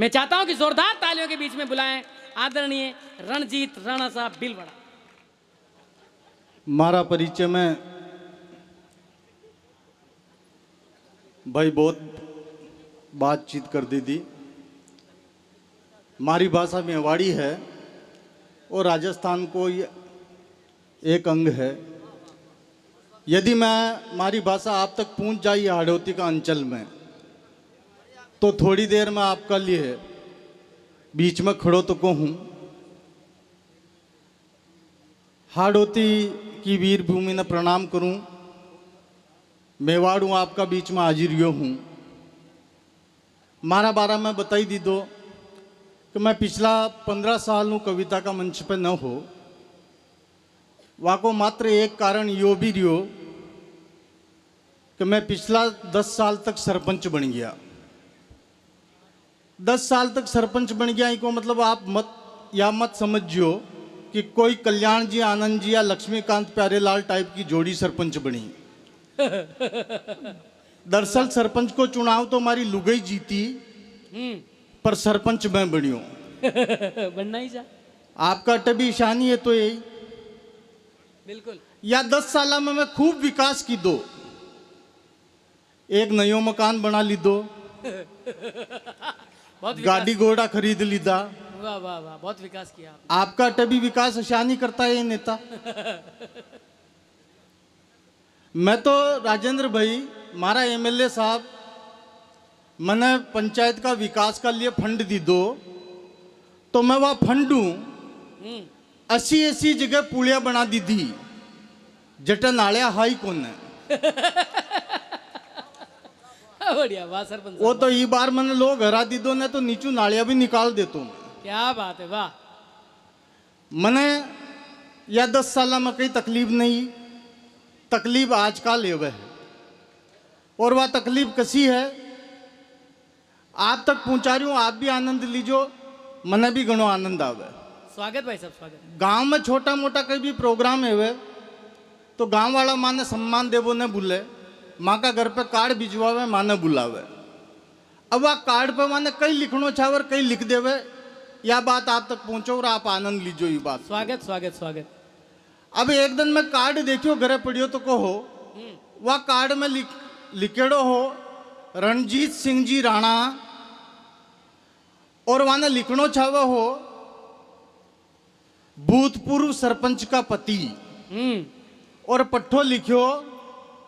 मैं चाहता हूं कि जोरदार तालियों के बीच में बुलाएं आदरणीय रणजीत राणा साहब भीलवाड़ा। मारा परिचय में भाई बहुत बातचीत कर दी थी। हमारी भाषा मेवाड़ी है और राजस्थान को ये एक अंग है। यदि मैं हमारी भाषा आप तक पहुंच जाए हाड़ौती का अंचल में तो थोड़ी देर में आपका लिए बीच में खड़ो तो कहूँ हाड़ौती की वीर भूमि ने प्रणाम करूं। मेवाड़ हूँ आपका बीच में हाजिर यो हूँ। मारा बारा में बताई दी दो कि मैं पिछला 15 साल हूँ कविता का मंच पे न हो। वाको मात्र एक कारण यो भी रियो कि मैं पिछला 10 साल तक सरपंच बन गया। 10 साल तक सरपंच बन गया इको मतलब आप मत समझियो कि कोई कल्याण जी आनंद जी या लक्ष्मीकांत प्यारेलाल टाइप की जोड़ी सरपंच बनी। दरअसल सरपंच को चुनाव तो हमारी लुगाई जीती पर सरपंच मैं बनियो। बनना ही जा आपका टबी शानी है तो यही बिल्कुल। या 10 साल में मैं खूब विकास की दो। एक नयो मकान बना ली दो, बहुत गाड़ी घोड़ा खरीद लीदा। वाह वाह वाह, बहुत विकास किया आपका टबी विकास शानी करता है ये नेता। मैं तो राजेंद्र भाई मारा एमएलए साहब मैंने पंचायत का विकास का लिए फंड दी दो तो मैं वह फंड दूं 80 जगह पुलिया बना दी थी जटा नालिया हाई कौन है। बढ़िया वाह सरपंच वो तो ये बार मैंने लोग हरा दी दो ने तो नीचू नालिया भी निकाल देता हूँ। क्या बात है वाह। मैंने या 10 साल में कोई तकलीफ नहीं, तकलीफ आज का लेवे है और वह तकलीफ कसी है आप तक पहुंचा रही हूँ। आप भी आनंद लीजो, मने भी घणो आनंद आवे। स्वागत भाई साहब स्वागत। गांव में छोटा मोटा कोई भी प्रोग्राम है वे तो गांव वाला माने सम्मान देवो ने बुले, माँ का घर पे कार्ड भिजवावे माने बुलावे। अब वह कार्ड पे माने कई लिखनो छावर कई लिख देवे। यह बात आप तक पहुंचो और आप आनंद लीजो ये बात। स्वागत स्वागत स्वागत। अब एक दिन मैं कार्ड देखियो घरे पड़ियो तो कहो वह कार्ड में लिखेड़ो हो रणजीत सिंह जी राणा और वाने लिखनो छावे हो भूतपूर्व सरपंच का पति और पट्ठो लिखियो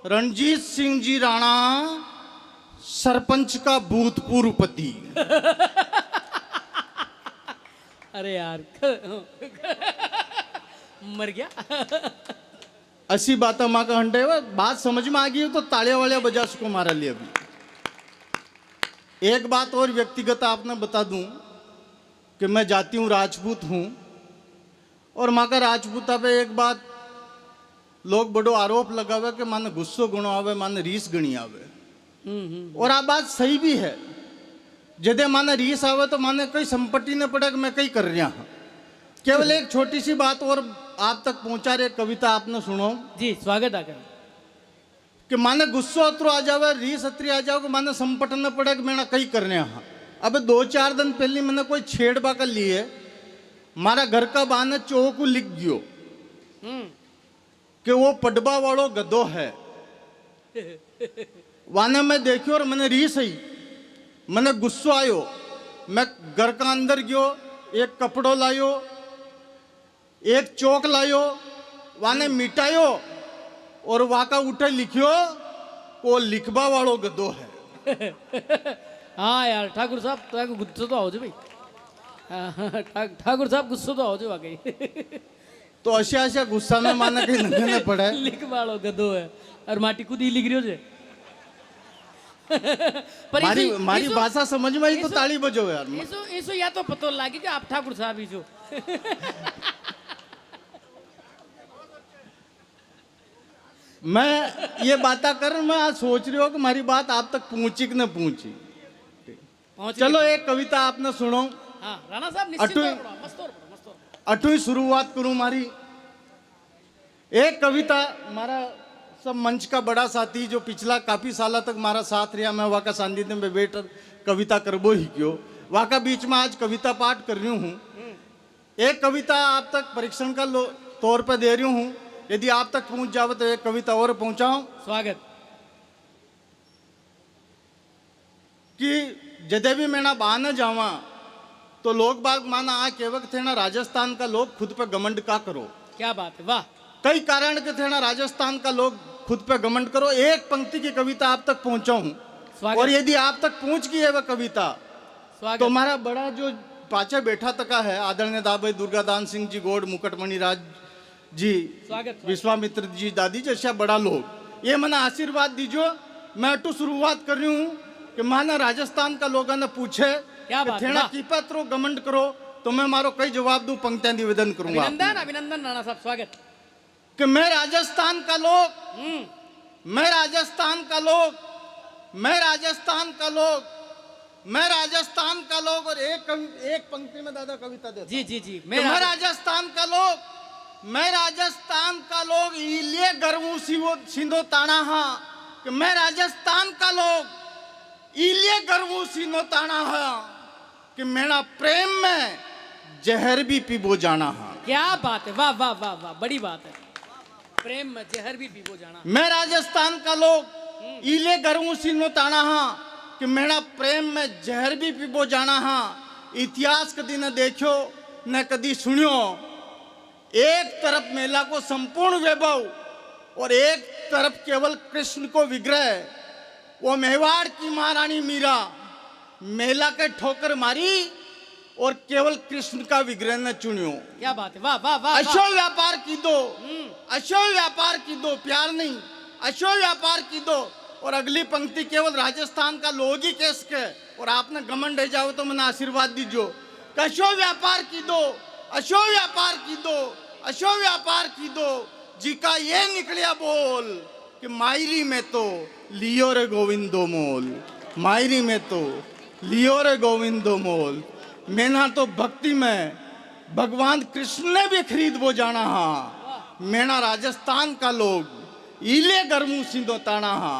रणजीत सिंह जी राणा सरपंच का भूतपूर्व पति। अरे यार मर गया। ऐसी बात माँ का हंडे बात समझ में आ गई तो तालियां वालियां बजा सको मारा लिए। अभी एक बात और व्यक्तिगत आपने बता दूं कि मैं जाति हूं राजपूत हूं और माँ का राजपूता पे एक बात लोग बड़ो आरोप लगावे कि माने गुस्सो गुणो आवे माने रीस गणी आवे। और आ बात सही भी है। जदे माने रीस आवे तो माने कई संपत्ति न पड़े कि मैं कई कर रहा हूं। केवल एक छोटी सी बात और आप तक पहुंचा रहे कविता आपने सुनो जी स्वागत आकर कि माने गुस्सो अतरो आ जावे रीस अतरी आ जाओ कि माने संपट न पड़े कि मैं कई करने हाँ। अब 2-4 दिन पहले मैंने कोई छेड़बा कर लिए मारा घर का बाने चोह को लिख गयो कि वो पडबा वालो गधो है। वाने मैं देखियो और मैंने रीस आई मैंने गुस्सो आयो। मैं घर का अंदर गयो एक कपड़ो लायो एक चौक लायो वाने मिटायो और वाका उठे लिखियो वो लिखबा वालो गधो है। हाँ यार ठाकुर साहब तो गुस्सो तो हो जो भाई। ठाकुर साहब गुस्सो तो हो जो वाकई। तो अशा गुस्सा में माने कहीं नगने पड़े लिख वालो गधो है और माटी खुद ही लिख रही हो जे। मारी भाषा समझ में आई तो ताली बजो यार। इसो या तो पतो लागे कि आप ठाकुर साहब ही जो। मैं ये बात कर मैं आज सोच रही हूँ कि हमारी बात आप तक पहुंची कि न पहुंची। चलो एक कविता आपने सुनो। हाँ राणा साहब निश्चित मस्त अठुई शुरुआत करूं मारी। एक कविता हमारा सब मंच का बड़ा साथी जो पिछला काफी साल तक हमारा साथ रहा मैं वहाँ का सानिध्य में बैठ कविता करबो ही क्यों वहाँ का बीच में आज कविता पाठ कर रही हूँ। एक कविता आप तक परीक्षण का तौर पर दे रही हूँ, यदि आप तक पहुँच जावे तो एक कविता और पहुँचाऊँ। स्वागत। कि जदे भी मैं ना बाहर जावा तो लोग बाग माना आ केवक थे ना राजस्थान का लोग खुद पे घमंड का करो। क्या बात है, वाह। कई कारण के थे ना राजस्थान का लोग खुद पे घमंड करो। एक पंक्ति की कविता आप तक पहुंचाऊं, स्वागत। और यदि आप तक पहुंच गई है वह कविता स्वागत। तो हमारा बड़ा जो पाचे बैठा तका है आदरणीय दाबाई दुर्गादान सिंह जी गौड़, मुकुटमणि राज जी, स्वागत। विश्वामित्र जी दादी जैसा बड़ा लोग ये मना आशीर्वाद दीजो। मैं तो शुरुआत कर रही हूँ कि माना राजस्थान का लोगों ने पूछे क्या कि बात है, थेना वाह। की पत्रो घमंड करो, तो मैं मारो कई जवाब दूं, पंक्तियां निवेदन करूंगा अभिनंदन अभिनंदन राणा साहब, स्वागत। कि मैं राजस्थान का लोग, मैं राजस्थान का लोग, मैं राजस्थान का लोग, मैं राजस्थान का लोग। और एक पंक्ति में दादा कविता देता जी जी जी। मैं राजस्थान का लोग, मैं राजस्थान का लोग इलिए गर्वू सिंधो ताना हा। कि मैं राजस्थान का लोग इलिए गर्वू सिंधो ताना हा कि मेरा प्रेम में जहर भी पीबो जाना हा। क्या बात है, वाह वाह वाह वाह, बड़ी बात है। प्रेम में जहर भी पीबो जाना। मैं राजस्थान का लोग इले गर्वू सिंधो ताना हा कि मेरा प्रेम में जहर भी पीबो जाना हा। इतिहास कदी न देखो न कदी सुनियो, एक तरफ मेला को संपूर्ण वैभव और एक तरफ केवल कृष्ण को विग्रह। वो मेवाड़ की महारानी मीरा मेला के ठोकर मारी और केवल कृष्ण का विग्रह न चुनियो। क्या बात है, वाह वाह वाह। अशो व्यापार की दो, अशो व्यापार की दो, प्यार नहीं, अशो व्यापार की दो। और अगली पंक्ति केवल राजस्थान का लोग ही केस के, और आपने घमंड है जाओ तो मैंने आशीर्वाद दीजो। अशो व्यापार की दो, अशो व्यापार की दो, अशो व्यापार की दो। जी का ये निकलिया बोल कि मायरी में तो लियो रे गोविंदो मोल, मायरी में तो लियो रे गोविंदो मोल। मैंने तो भक्ति में भगवान कृष्ण ने भी खरीद वो जाना हा। मेरा राजस्थान का लोग इले गर्मू सिंधो ताना हा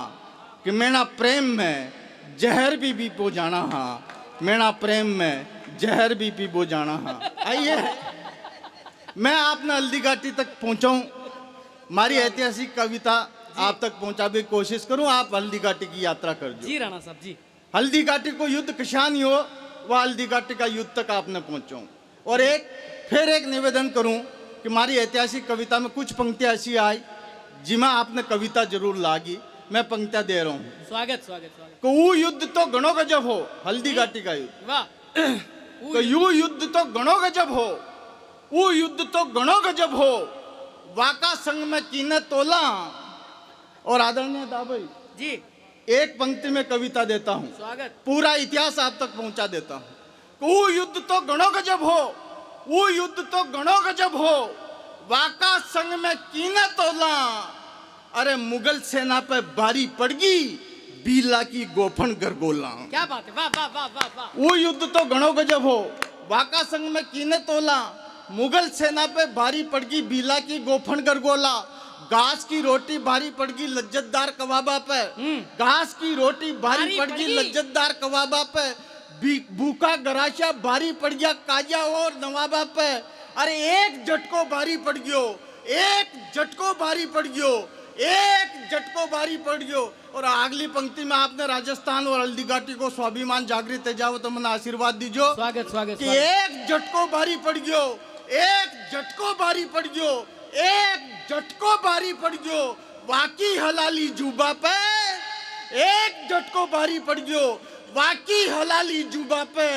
कि मेरा प्रेम में जहर भी पीबो जाना हा। मेरा प्रेम में जहर भी पीबो जाना हा। आइए मैं आपने हल्दी घाटी तक पहुंचाऊं, हमारी ऐतिहासिक कविता आप तक पहुंचाने की कोशिश करूं। आप हल्दी घाटी की यात्रा कर दो। जी राणा साहब जी। हल्दी घाटी को युद्ध किसान हो, वह हल्दी घाटी का युद्ध तक आपने पहुंचाऊं। और फिर एक निवेदन करूं कि हमारी ऐतिहासिक कविता में कुछ पंक्तियां ऐसी आई जिमा आपने कविता जरूर लागी। मैं पंक्तियां दे रहा हूं। स्वागत स्वागत स्वागत। को वो युद्ध तो गणो गजब हो, हल्दी घाटी का युद्ध। वाह। तो यू युद्ध तो गणो गजब हो, वो युद्ध तो गणो गजब हो, वाका संग में कीने तोला। और आदरणीय दाबाई जी, एक पंक्ति में कविता देता हूं, स्वागत। पूरा इतिहास आप तक पहुंचा देता हूं। वो युद्ध तो गणो गजब हो, वो युद्ध तो गणो गजब हो, वाका संग में कीने तोला। अरे मुगल सेना पे भारी पड़ गई बीला की गोफन गरगोला। क्या बात है, वाह वाह वाह वाह वाह। वो युद्ध तो गणो गजब हो, वाका संग में कीने तोला। मुगल सेना पे भारी पड़ गई बीला की गोफन गरगोला। घास की रोटी भारी पड़ गई लज्जतदार कबाबा पे, घास की रोटी भारी पड़ गई लज्जतदार कबाबा पे। भूखा गराशा भारी पड़ गया काजा और नवाबा पे। अरे एक झटको भारी पड़ गयो, एक झटको भारी पड़ गयो, एक झटको भारी पड़ गयो। और अगली पंक्ति में आपने राजस्थान और हल्दी घाटी को स्वाभिमान जागृत जाओ तो मैंने आशीर्वाद दीजो। स्वागत स्वागत कि स्वागत। एक झटको भारी पड़ गयो, एक झटको भारी पड़ गयो, एक झटको भारी पड़ गयो, वाकी हलाली जुबा पे। एक झटको भारी पड़ गयो, वाकी हलाली जुबा पे।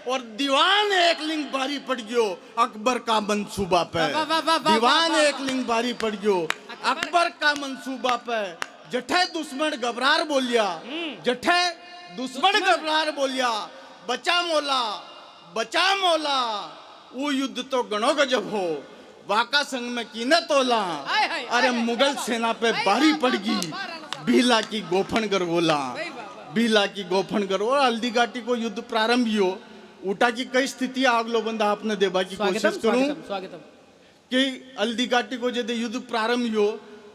और दीवान एक लिंग भारी पड़ गयो अकबर का मंसूबा पे। वाह, वाह, वाह, वाह, दीवान वाह, एक लिंग भारी पड़ गयो अकबर का मंसूबा पे। जठे दुश्मन घबरार बोलिया, जठे दुश्मन घबरार बोलिया, बचा मोला, बचा मोला। वो युद्ध तो गणो गजब हो, वाका संग में कीने तोला। हाय, हाय, अरे हाय, मुगल हाय, सेना पे हाय, भारी वाह, पड़ वाह, गई वाह, राणा साहब। भीला की गोफन गरगोला, वाह, वाह। भीला की गोफन गरगोला। हल्दी घाटी को युद्ध प्रारंभ हो, उठा की कई स्थिति आगलो बंदा आपने देवा की कोशिश स्वागतम करूं स्वागतम स्वागतम। कि हल्दी घाटी को जब युद्ध प्रारंभ हो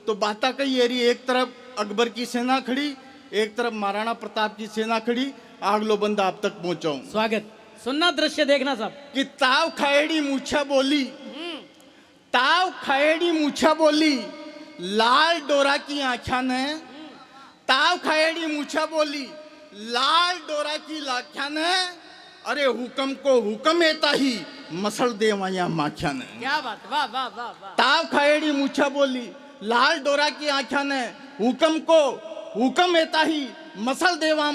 तो बाता कई एरी, एक तरफ अकबर की सेना खड़ी, एक तरफ महाराणा प्रताप की सेना खड़ी। आगलो बंदा आप तक पहुंचाऊं। स्वागत। सुनना दृश्य देखना सब। कि ताव खयड़ी मूछा बोली, ताव खयड़ी मूछा बोली, लाल डोरा की आँखा ने, ताव खयड़ी मूछा बोली, लाल डोरा की लाख्या ने, अरे हुक्म को हुक्म एता ही मसल देवाया माख्या ने। क्या बात, वाह वाह वाह वाह। ताव खयड़ी मूछा बोली, लाल डोरा की आँखा ने, हुक्म को हुक्म एता ही मसल देवा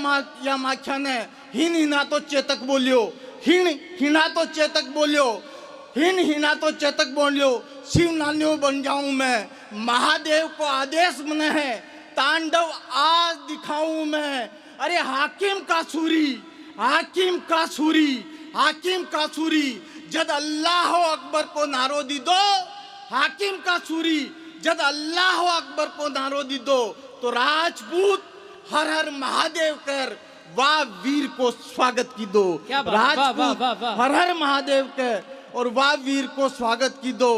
या माख्या ने। हिन हिना तो चेतक बोलियो, हिन हिना तो चेतक बोलियो, हिन हिना तो चेतक बोलियो, शिव नान्यो बन जाऊं मैं, महादेव को आदेश मने है, तांडव आज दिखाऊं मैं। अरे हाकिम का सूरी, हाकिम का सूरी, हाकिम का सूरी, जद अल्लाह अकबर को नारो दी दो, हाकिम का सूरी, जद अल्लाह अकबर को नारो दी दो, तो राजपूत हर हर महादेव कर वाह वीर को स्वागत की दो। क्या बात, वाह, वाह, वाह, राजपूत वाह। हर हर महादेव के और वाह वीर को स्वागत की दो।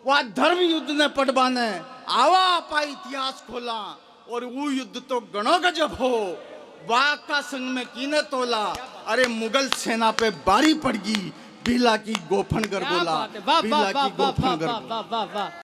वह धर्म युद्ध ने पड़वाने आवा आपा इतिहास खोला, और वो युद्ध तो गणों गजब हो, वाह का संग में कीने तोला। अरे मुगल सेना पे बारी पड़ गई, बिला की गोफन कर क्या बोला, बात है, वाह बिला वाह की वाह वाह गोफन कर वाह बोला। वाह वाह वाह।